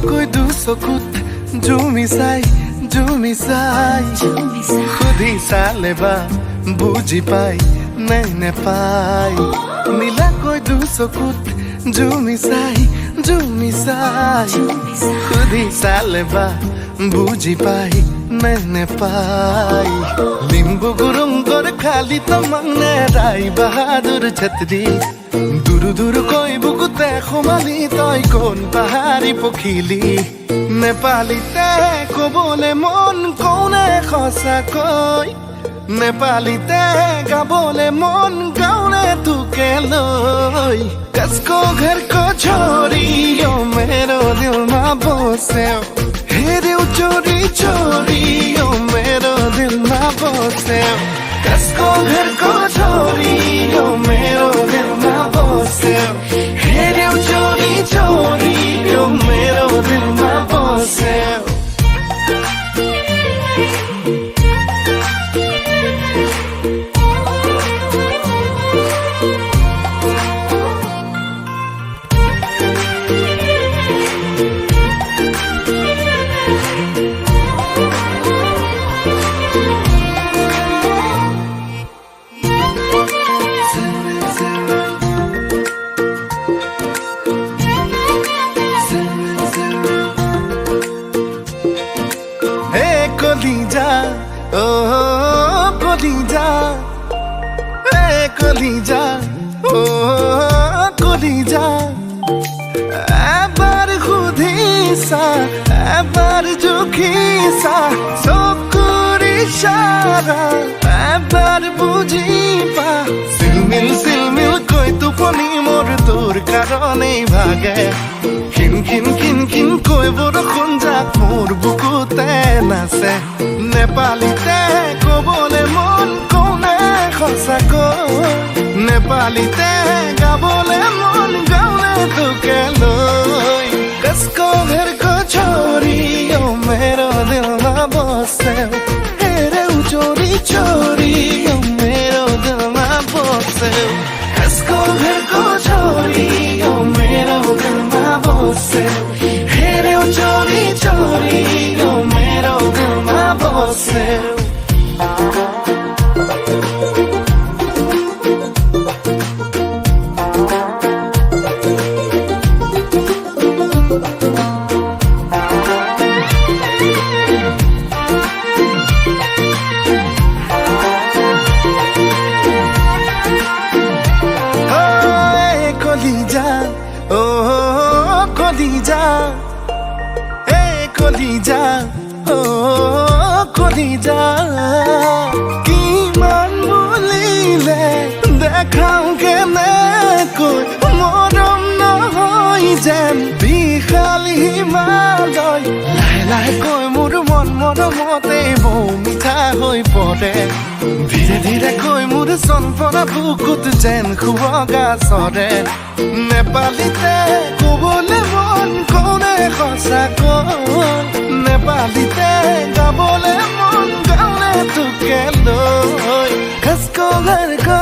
कोई दुसकुत जुमिसाई खुदी सालेबा बुझी पाई नहीं पाई नीला कोई दुसकुत जुमिसाई खुदी सालेबा बुझी पाई नहीं पाई लिम्बू गुरुङ गोर खाली त मंगने राई बहादुर छतरी दुरु दुरु कोई बुकुते खुमाली तोय कोन पहाड़ी पोखिली नेपाली ते को बोले मन कौने खसा कोई नेपाली ते का बोले मन गाउने तुके लोई कसको घर को छोरी यो मेरो दिलमा बस्यो हेर्यौ चोरी चोरी यो मेरो दिलमा बस्यो कसको घर को छोरी यो मेरो दिलमा बस्यो हेर्यौ चोरी चोरी यो मेरो दिलमा बस्यो कलिजा ओ कलिजा ए कलिजा ओ कलिजा एबार खुदिसा एबार जुखिसा सबकुर इशारा एबार बुझिपा सिलमिल कोई तुपनी मोर তোর কারণে ভাগে খিন কই বৰষুণ যাক মোৰ বুকুতে নাচে নেপালীতে কবলে মন কোনে সঁচাকৈ নেপালীতে গাবলে মন গাउने তোকে লৈ कसको घर को छोरी यो मेरो दिलमा बस्यो हेर्यौ चोरी चोरी यो मेरो दिलमा बस्यो कसको घर को छोरी यो मेरो दिलमा बस्यो हेर्यौ चोरी चोरी यो मेरो दिलमा बस्यो কলিজা এ কলিজা ও কলিজা কিমান বুলিলে দেখাও কেনেকৈ মৰম নহয় যেন বিশাল হিমালয় লাহে লাহে কৈ মোৰ মন মৰমতে বৌ মিঠা হৈ পৰে ধীৰে ধীৰে কৈ মোৰ চনপৰা বুকুত যেন খুৱগা চৰে নেপালীতে কবলে মন কোনে সঁচাকৈ নেপালীতে গাবলে মন গাउने তোকে লৈ कसको घर को